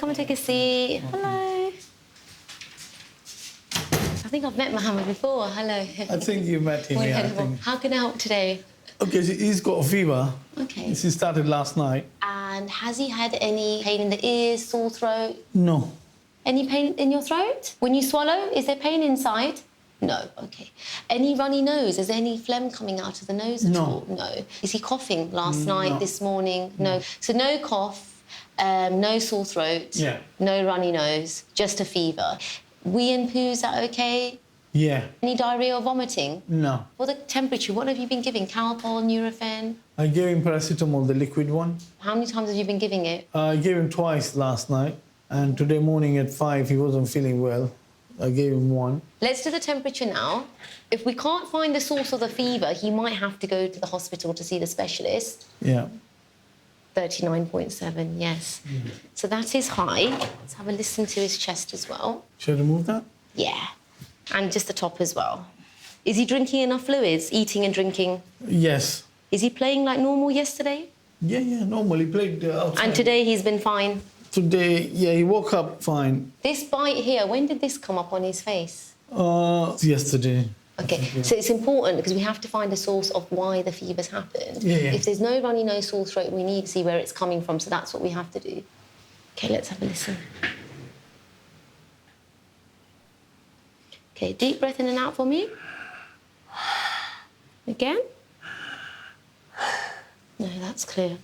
come and take a seat. Hello. I think I've met Mohammed before. Hello. I think you met him, yeah. I think. How can I help today? Okay, so he's got a fever. Okay. He started last night. And has he had any pain in the ears, sore throat? No. Any pain in your throat? When you swallow, is there pain inside? No, okay. Any runny nose? Is there any phlegm coming out of the nose at all? No. Is he coughing last night, this morning? No. So no cough, no sore throat, no runny nose, just a fever. Wee and poo, is that okay? Yeah. Any diarrhea or vomiting? No. For the temperature, what have you been giving? Calpol, Nurofen? I gave him paracetamol, the liquid one. How many times have you been giving it? I gave him twice last night, and today morning at 5 he wasn't feeling well. I gave him one. Let's do the temperature now. If we can't find the source of the fever, he might have to go to the hospital to see the specialist. Yeah. 39.7, yes. So that is high. Let's have a listen to his chest as well. Should I remove that? Yeah. And just the top as well. Is he drinking enough fluids, eating and drinking? Yes. Is he playing like normal yesterday? Yeah, normal. He played outside. And today he's been fine? Today, yeah, he woke up fine. This bite here, when did this come up on his face? Yesterday. Okay, so it's important because we have to find a source of why the fever's happened. Yeah. If there's no runny nose, sore throat, we need to see where it's coming from, so that's what we have to do. Okay, let's have a listen. Okay, deep breath in and out for me. Again. No, that's clear.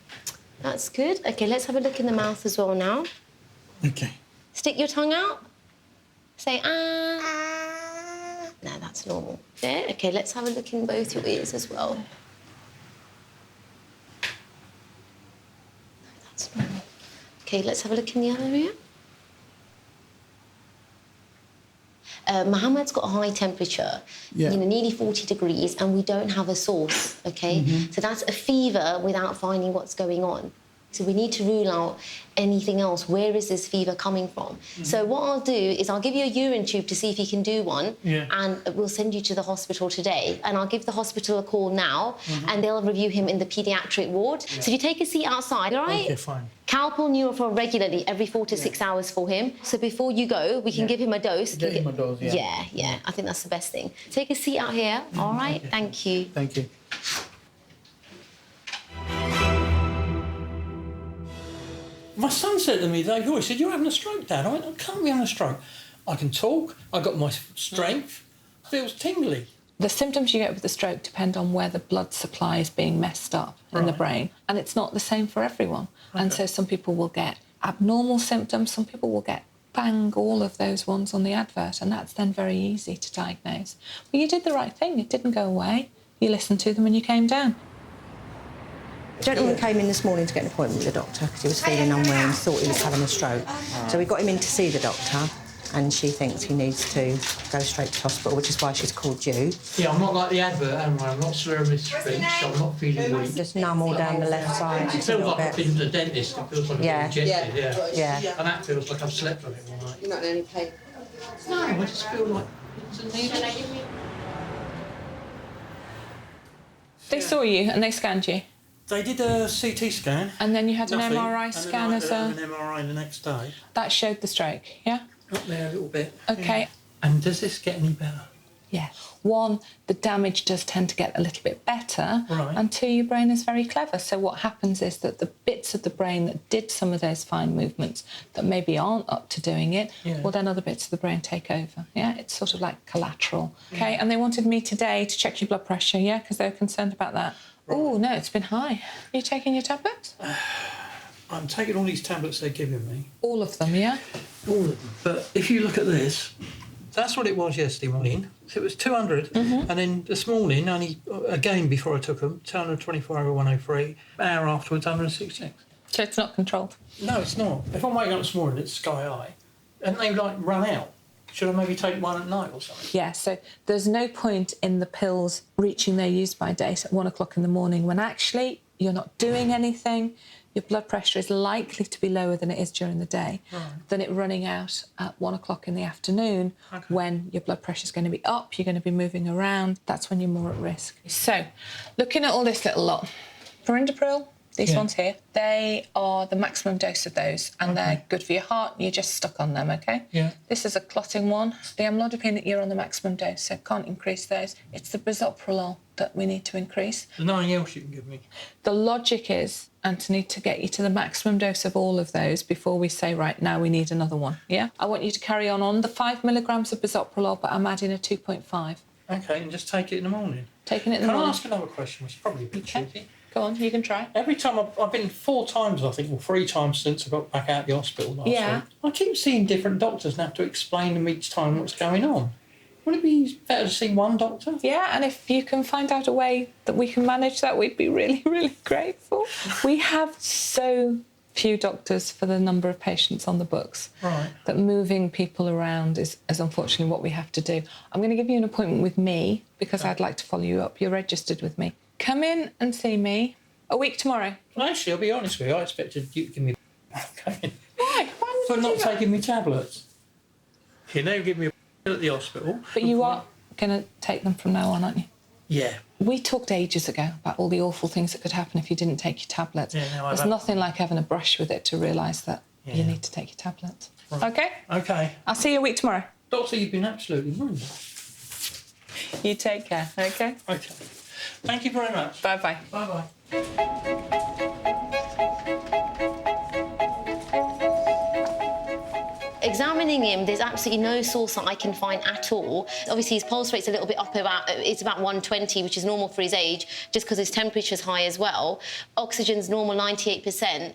That's good. Okay, let's have a look in the mouth as well now. Okay. Stick your tongue out. Say, ah. No, that's normal. There. Okay, let's have a look in both your ears as well. No, that's normal. Okay, let's have a look in the other ear. Mohammed's got a high temperature, nearly 40 degrees, and we don't have a source, okay? So that's a fever without finding what's going on. So we need to rule out anything else. Where is this fever coming from? So what I'll do is I'll give you a urine tube to see if you can do one, and we'll send you to the hospital today. And I'll give the hospital a call now, and they'll review him in the paediatric ward. So if you take a seat outside, all right? Okay, fine. Calpol, Nurofen regularly, every 4 to 6 hours for him. So before you go, we can give him a dose. Give him a dose, Yeah. I think that's the best thing. Take a seat out here, all right? Okay. Thank you. Thank you. My son said to me the day before, he said, "You're having a stroke, Dad." I went, "I can't be having a stroke. I can talk, I got my strength, feels tingly." The symptoms you get with the stroke depend on where the blood supply is being messed up in the brain, and it's not the same for everyone. Okay. And so some people will get abnormal symptoms, some people will get bang, all of those ones on the advert, and that's then very easy to diagnose. Well, you did the right thing, it didn't go away. You listened to them and you came down. A gentleman came in this morning to get an appointment with the doctor because he was feeling unwell and thought he was having a stroke. So we got him in to see the doctor, and she thinks he needs to go straight to hospital, which is why she's called you. Yeah, I'm not like the advert, am I? I'm not slurring my speech, I'm not feeling weak. Just numb all down the left side. It feels like I've been to the dentist, it feels like I've been injected, Yeah. And that feels like I've slept on it all night. You're not in any pain? No, I just feel like it's a needle. They saw you and they scanned you? They did a CT scan. And then you had an Nothing. MRI scan as a... And then I had an MRI the next day. That showed the stroke, yeah? Up there a little bit. OK. Yeah. And does this get any better? Yeah. 1, the damage does tend to get a little bit better. Right. And 2, your brain is very clever. So what happens is that the bits of the brain that did some of those fine movements that maybe aren't up to doing it, well, then other bits of the brain take over. Yeah, it's sort of like collateral. OK, and they wanted me today to check your blood pressure, yeah, because they were concerned about that. Right. Oh, no, it's been high. Are you taking your tablets? I'm taking all these tablets they're giving me. All of them, yeah? All of them. But if you look at this, that's what it was yesterday morning. It was 200, and then this morning, only again before I took them, 224 over 103. An hour afterwards, 166. So it's not controlled? No, it's not. If I'm waking up this morning, it's sky high, and they run out. Should I maybe take one at night or something? Yeah, so there's no point in the pills reaching their use-by date at 1 o'clock in the morning when actually you're not doing anything, your blood pressure is likely to be lower than it is during the day, than it running out at 1 o'clock in the afternoon when your blood pressure is going to be up, you're going to be moving around, that's when you're more at risk. So, looking at all this little lot, perindopril, these ones here, they are the maximum dose of those, and they're good for your heart. You're just stuck on them, OK? Yeah. This is a clotting one. The amlodipine, you're on the maximum dose, so can't increase those. It's the bisoprolol that we need to increase. There's nothing else you can give me. The logic is, Anthony, to get you to the maximum dose of all of those before we say, right, now we need another one, yeah? I want you to carry on the 5 milligrams of bisoprolol, but I'm adding a 2.5. OK, and just take it in the morning. Taking it in the Can I morning. ask another question, which is probably a bit cheeky? Go on, you can try. Every time I've been 4 times, I think, or 3 times since I got back out of the hospital last week. I keep seeing different doctors and have to explain them each time what's going on. Would it be better to see one doctor? Yeah, and if you can find out a way that we can manage that, we'd be really, really grateful. We have so few doctors for the number of patients on the books. Right. That moving people around is unfortunately what we have to do. I'm going to give you an appointment with me because I'd like to follow you up. You're registered with me. Come in and see me a week tomorrow. Well, actually, I'll be honest with you, I expected you to give me okay. Why? Why would For you not do that? taking me tablets. You never give me a at the hospital. But you are going to take them from now on, aren't you? Yeah. We talked ages ago about all the awful things that could happen if you didn't take your tablets. Yeah, no, There's nothing like having a brush with it to realise that you need to take your tablets. Right. OK? OK. I'll see you a week tomorrow. Doctor, you've been absolutely wonderful. You take care, OK? OK. Thank you very much. Bye-bye. Bye-bye. Examining him, there's absolutely no source that I can find at all. Obviously, his pulse rate's a little bit up, it's about 120, which is normal for his age, just because his temperature's high as well. Oxygen's normal, 98%.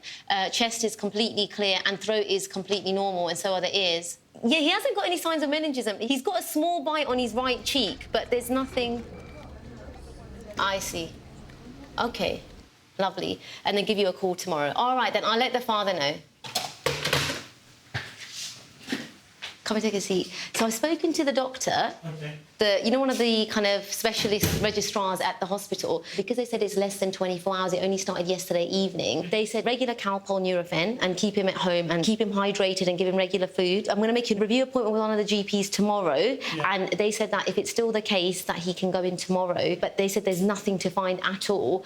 Chest is completely clear, and throat is completely normal, and so are the ears. Yeah, he hasn't got any signs of meningism. He's got a small bite on his right cheek, but there's nothing... I see. OK, lovely. And then give you a call tomorrow. All right, then I'll let the father know. Come and take a seat. So I've spoken to the doctor, one of the kind of specialist registrars at the hospital, because they said it's less than 24 hours, it only started yesterday evening. They said regular Calpol Nurofen and keep him at home and keep him hydrated and give him regular food. I'm going to make a review appointment with one of the GPs tomorrow, and they said that if it's still the case that he can go in tomorrow, but they said there's nothing to find at all.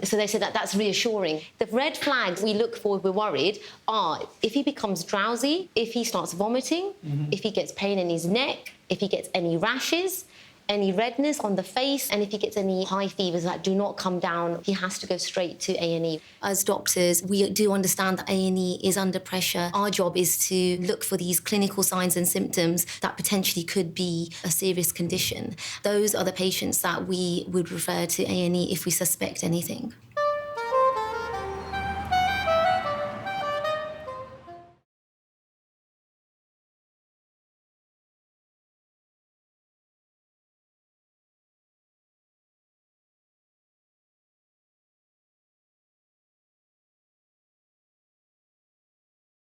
So they said that that's reassuring. The red flags we look for if we're worried are if he becomes drowsy, if he starts vomiting, if he gets pain in his neck, if he gets any rashes, any redness on the face, and if he gets any high fevers that do not come down, he has to go straight to A&E. As doctors, we do understand that A&E is under pressure. Our job is to look for these clinical signs and symptoms that potentially could be a serious condition. Those are the patients that we would refer to A&E if we suspect anything.